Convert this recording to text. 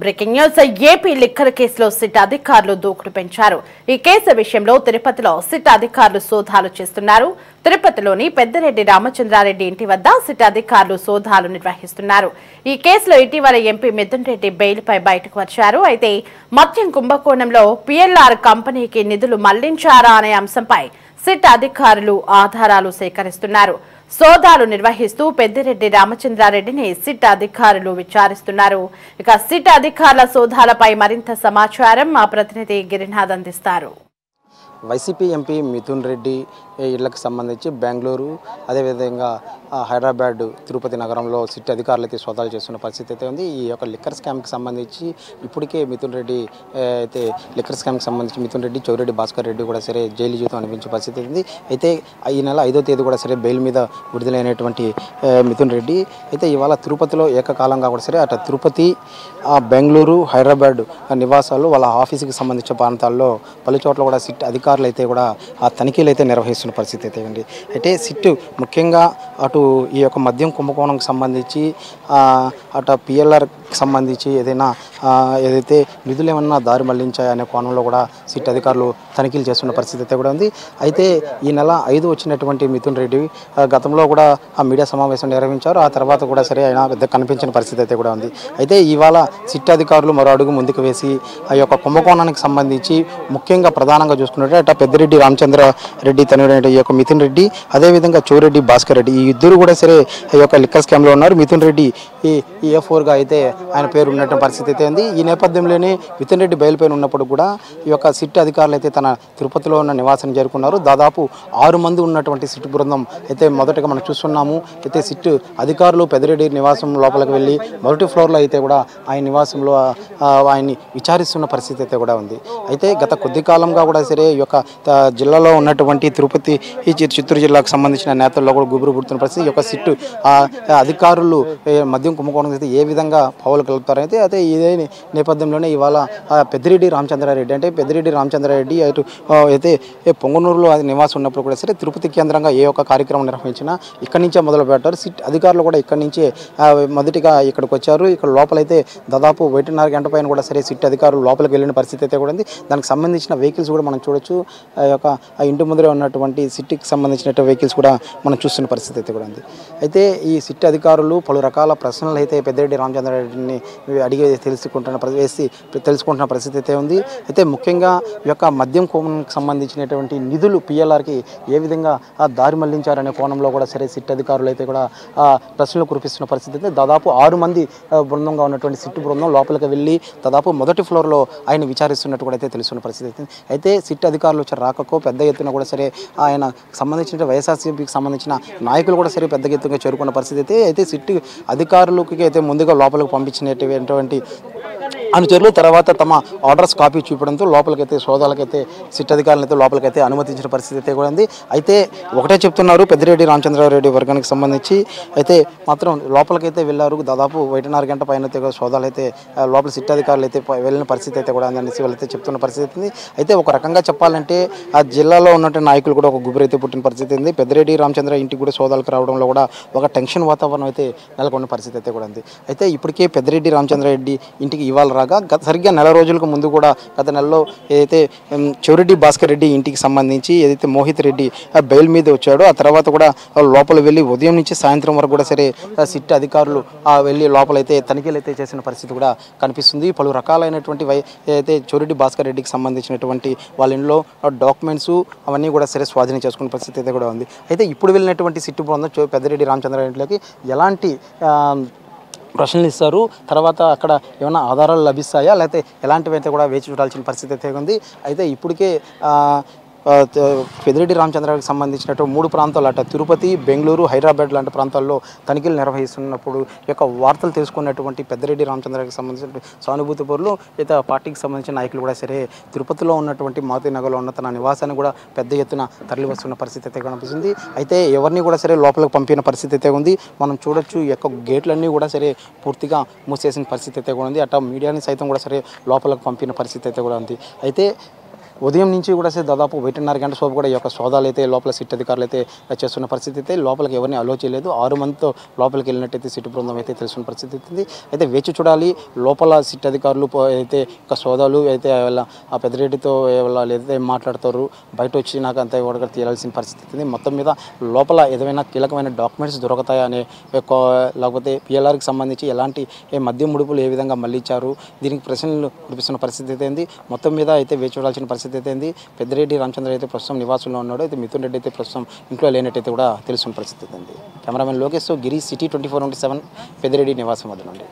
Breaking news AP liquor కేసులో SIT అధికారులు దూకుడు పెంచారు. ఈ కేసు విషయంలో తిరుపతిలో సిట్ అధికారులు సోదాలు చేస్తున్నారు. తిరుపతిలోని పెద్దిరెడ్డి రామచంద్రారెడ్డి ఇంటి వద్ద సిట్ అధికారులు సోదాలు నిర్వహిస్తున్నారు. ఈ కేసులో ఇటీవల ఎంపీ మిథున్ రెడ్డి బెయిల్పై బయటకు వచ్చారు. అయితే మద్యం కుంభకోణంలో పిఎల్ఆర్ కంపెనీకి నిధులు మళ్లించారా అనే అంశంపై సిట్ అధికారులు ఆధారాలు సేకరిస్తున్నారు. సోదాలు నిర్వహిస్తూ పెద్దిరెడ్డి రామచంద్రారెడ్డిని సిట్ అధికారులు విచారిస్తున్నారు. ఇక సిట్ అధికారుల సోదాలపై మరింత సమాచారం మా ప్రతినిధి గిరినాథ్ అందిస్తారు. వైసీపీ ఎంపీ మిథున్ రెడ్డి ఇళ్లకు సంబంధించి బెంగళూరు అదేవిధంగా హైదరాబాద్ తిరుపతి నగరంలో సిట్ అధికారులకి సోదాలు చేస్తున్న పరిస్థితి అయితే ఉంది. ఈ యొక్క లిక్కర్ స్కామ్కి సంబంధించి ఇప్పటికే మిథున్ రెడ్డి అయితే లిక్కర్ స్కామ్కి సంబంధించి మిథున్ రెడ్డి చౌరెడ్డి భాస్కర్ రెడ్డి కూడా సరే జైలు జీవితం అనిపించే పరిస్థితి ఉంది. అయితే ఈ నెల 5వ తేదీ కూడా సరే బెయిల్ మీద విడుదలైనటువంటి మిథున్ రెడ్డి అయితే ఇవాళ తిరుపతిలో ఏకకాలంగా కూడా సరే అటు తిరుపతి బెంగళూరు హైదరాబాద్ నివాసాలు వాళ్ళ ఆఫీసుకి సంబంధించిన ప్రాంతాల్లో పలు చోట్ల కూడా సిట్ అధికారులు అయితే కూడా ఆ తనిఖీలు అయితే నిర్వహిస్తున్న పరిస్థితి అయితే ఉంది. అయితే సిట్ ముఖ్యంగా అటు ఈ యొక్క మద్యం కుంభకోణంకి సంబంధించి అటు పిఎల్ఆర్కి సంబంధించి ఏదైతే నిధులు ఏమన్నా దారి మళ్లించాయనే కోణంలో కూడా సిట్ అధికారులు తనిఖీలు చేస్తున్న పరిస్థితి అయితే కూడా ఉంది. అయితే ఈ నెల 5 వచ్చినటువంటి మిథున్ రెడ్డి గతంలో కూడా ఆ మీడియా సమావేశం నిర్వహించారు. ఆ తర్వాత కూడా సరే ఆయన కనిపించిన పరిస్థితి అయితే కూడా ఉంది. అయితే ఇవాళ సిట్ అధికారులు మరో అడుగు ముందుకు వేసి ఆ యొక్క కుంభకోణానికి సంబంధించి ముఖ్యంగా ప్రధానంగా చూసుకున్నట్టు అటు పెద్దిరెడ్డి రామచంద్రారెడ్డి తనయుడైన ఈ యొక్క మిథున్ రెడ్డి అదేవిధంగా చౌరెడ్డి భాస్కర్ రెడ్డి ఈ ఇద్దరు కూడా సరే ఈ యొక్క లిక్కర్ స్కామ్లో ఉన్నారు. మిథున్ రెడ్డి ఈ A4గా అయితే ఆయన పేరు ఉన్నటువంటి పరిస్థితి అయితే ఉంది. ఈ నేపథ్యంలోనే మిథున్ రెడ్డి బెయిల్ పైన ఉన్నప్పుడు కూడా ఈ యొక్క సిట్ అధికారులు అయితే తన తిరుపతిలో ఉన్న నివాసాన్ని చేరుకున్నారు. దాదాపు 6 మంది ఉన్నటువంటి సిట్ బృందం అయితే మొదటగా మనం చూస్తున్నాము. అయితే సిట్ అధికారులు పెద్దిరెడ్డి నివాసం లోపలికి వెళ్ళి మొదటి ఫ్లోర్లో అయితే కూడా ఆయన నివాసంలో ఆయన్ని విచారిస్తున్న పరిస్థితి అయితే కూడా ఉంది. అయితే గత కొద్ది కాలంగా కూడా సరే ఈ యొక్క జిల్లాలో ఉన్నటువంటి తిరుపతి ఈ చిత్తూరు జిల్లాకు సంబంధించిన నేతల్లో కూడా గుబురు పుడుతున్న పరిస్థితి. ఈ యొక్క సిట్ అధికారులు మద్యం కుంభకోణం అయితే ఏ విధంగా పావులు కలుపుతారైతే అయితే ఇదే నేపథ్యంలోనే ఇవాళ పెద్దిరెడ్డి రామచంద్రారెడ్డి అటు అయితే పొంగనూరులో నివాసం ఉన్నప్పుడు కూడా సరే తిరుపతి కేంద్రంగా ఏ ఒక్క కార్యక్రమం నిర్వహించినా ఇక్కడి నుంచే మొదలు పెట్టారు. సిట్ అధికారులు కూడా ఇక్కడి నుంచే మొదటిగా ఇక్కడికి వచ్చారు. ఇక్కడ లోపలైతే దాదాపు 1.5 గంట పైన కూడా సరే సిట్ అధికారులు లోపలికి వెళ్ళిన పరిస్థితి అయితే కూడా ఉంది. దానికి సంబంధించిన వెహికల్స్ కూడా మనం చూడొచ్చు. ఆ ఇంటి ముందరే ఉన్నటువంటి సిట్కి సంబంధించిన వెహికల్స్ కూడా మనం చూస్తున్న పరిస్థితి అయితే కూడా ఉంది. అయితే ఈ సిట్ అధికారులు పలు రకాల ప్రశ్నలు అయితే పెద్దిరెడ్డి రామచంద్రారెడ్డిని అడిగి తెలుసుకుంటున్న పరిస్థితి అయితే ఉంది. అయితే ముఖ్యంగా ఈ యొక్క మద్యం కోణంకి సంబంధించినటువంటి నిధులు పిఎల్ఆర్కి ఏ విధంగా దారి మళ్లించారనే కోణంలో కూడా సరే సిట్ అధికారులు అయితే కూడా ప్రశ్నలు కురిపిస్తున్న పరిస్థితి అయితే దాదాపు 6 మంది బృందంగా ఉన్నటువంటి సిట్ బృందం లోపలికి వెళ్ళి దాదాపు మొదటి ఫ్లోర్లో ఆయన విచారిస్తున్నట్టు కూడా అయితే తెలుస్తున్న పరిస్థితి అయితే సిట్ అధికారులు వచ్చి రాకకో పెద్ద ఎత్తున కూడా సరే ఆయన సంబంధించిన వైఎస్ఆర్సీపీకి సంబంధించిన నాయకులు కూడా సరే పెద్ద ఎత్తుగా చేరుకున్న పరిస్థితి అయితే సిట్ అధికారులకి అయితే ముందుగా లోపలికి పంపించినటువంటి అనుచరులు తర్వాత తమ ఆర్డర్స్ కాపీ చూపడంతో లోపలికైతే సోదాలకైతే సిట్ అధికారులైతే లోపలికైతే అనుమతించిన పరిస్థితి అయితే కూడా ఉంది. అయితే ఒకటే చెప్తున్నారు పెద్దిరెడ్డి రామచంద్రారెడ్డి వర్గానికి సంబంధించి అయితే మాత్రం లోపలికైతే వెళ్ళారు. దాదాపు 1.5 గంట పైన అయితే సోదాలు అయితే లోపల సిట్ అధికారులు అయితే వెళ్ళిన పరిస్థితి అయితే కూడా అనేసి వాళ్ళైతే చెప్తున్న పరిస్థితి ఉంది. అయితే ఒక రకంగా చెప్పాలంటే ఆ జిల్లాలో ఉన్నటువంటి నాయకులు కూడా ఒక గుబురైతే పుట్టిన పరిస్థితి ఉంది. పెద్దిరెడ్డి రామచంద్ర ఇంటికి కూడా సోదాలకు రావడంలో కూడా ఒక టెన్షన్ వాతావరణం అయితే నెలకొన్న పరిస్థితి అయితే కూడా ఉంది. అయితే ఇప్పటికే పెద్దిరెడ్డి రామచంద్రారెడ్డి ఇంటికి ఇవాళ రాగా సరిగ్గా నెల రోజులకు ముందు కూడా గత నెలలో ఏదైతే చౌరెడ్డి భాస్కర్ రెడ్డి ఇంటికి సంబంధించి ఏదైతే మోహిత్ రెడ్డి బెయిల్ మీద వచ్చాడో ఆ తర్వాత కూడా లోపల వెళ్ళి ఉదయం నుంచి సాయంత్రం వరకు కూడా సరే సిట్ అధికారులు వెళ్ళి లోపలైతే తనిఖీలు అయితే చేసిన పరిస్థితి కూడా కనిపిస్తుంది. పలు రకాలైనటువంటి ఏదైతే చౌరెడ్డి భాస్కర్ రెడ్డికి సంబంధించినటువంటి వాళ్ళ ఇంట్లో డాక్యుమెంట్స్ అవన్నీ కూడా సరే స్వాధీనం చేసుకునే పరిస్థితి అయితే కూడా ఉంది. అయితే ఇప్పుడు వెళ్ళినటువంటి సిట్ బృందం పెద్దిరెడ్డి రామచంద్రారెడ్డికి ఎలాంటి ప్రశ్నలు ఇస్తారు, తర్వాత అక్కడ ఏమైనా ఆధారాలు లభిస్తాయా లేకపోతే ఎలాంటివి అయితే కూడా వేచి చూడాల్సిన పరిస్థితి అయితే ఉంది. అయితే ఇప్పటికే పెద్దిరెడ్డి రామచంద్రారెడ్డికి సంబంధించినట్టు 3 ప్రాంతాలు అటు తిరుపతి బెంగళూరు హైదరాబాద్ లాంటి ప్రాంతాల్లో తనిఖీలు నిర్వహిస్తున్నప్పుడు ఈ యొక్క వార్తలు తెలుసుకున్నటువంటి పెద్దిరెడ్డి రామచంద్రారెడ్డికి సంబంధించిన సానుభూతి పరులు అయితే పార్టీకి సంబంధించిన నాయకులు కూడా సరే తిరుపతిలో ఉన్నటువంటి మారుతినగర్లో ఉన్న తన నివాసాన్ని కూడా పెద్ద ఎత్తున తరలి వస్తున్న పరిస్థితి అయితే కనిపిస్తుంది. అయితే ఎవరిని కూడా సరే లోపలికి పంపిన పరిస్థితి అయితే ఉంది. మనం చూడొచ్చు ఈ యొక్క గేట్లన్నీ కూడా సరే పూర్తిగా మూసేసిన పరిస్థితి అయితే కూడా ఉంది. అట్లా మీడియాని సైతం కూడా సరే లోపలికి పంపిన పరిస్థితి అయితే కూడా ఉంది. అయితే ఉదయం నుంచి కూడా దాదాపు 1:30 గంటల సేపు కూడా ఈ యొక్క సోదాలు అయితే లోపల సిట్ అధికారులు అయితే చేస్తున్న పరిస్థితి అయితే లోపలికి ఎవరిని అలో చేయలేదు. 6 మందితో లోపలికి వెళ్ళినట్టయితే సిట్ బృందం అయితే తెలుసుకున్న పరిస్థితి ఉంది. అయితే వేచి చూడాలి లోపల సిట్ అధికారులు అయితే ఒక సోదాలు అయితే ఆ పెద్దిరెడ్డితో ఏదైతే మాట్లాడతారు బయట వచ్చినాక అంతా కూడా తీయాల్సిన పరిస్థితి ఉంది. మొత్తం మీద లోపల ఏదైనా కీలకమైన డాక్యుమెంట్స్ దొరుకుతాయా అనే లేకపోతే పిఎల్ఆర్కి సంబంధించి ఎలాంటి మద్యం ముడుపులు ఏ విధంగా మళ్ళించారు దీనికి ప్రశ్నలు కురిపిస్తున్న పరిస్థితి అయితే ఉంది. మొత్తం మీద అయితే వేచి చూడాల్సిన పరిస్థితి అయితే ఉంది. పెద్దిరెడ్డి రామచంద్ర అయితే ప్రస్తుతం నివాసంలో ఉన్నాడు. అయితే మిథున్ రెడ్డి అయితే ప్రస్తుతం ఇంట్లో లేనట్టయితే కూడా తెలుసుకున్న పరిస్థితి ఉంది. కెమెరామెన్ లోకేష్ గిరి సిటీ 24/7 పెద్దిరెడ్డి నివాసం వద్ద నుండి.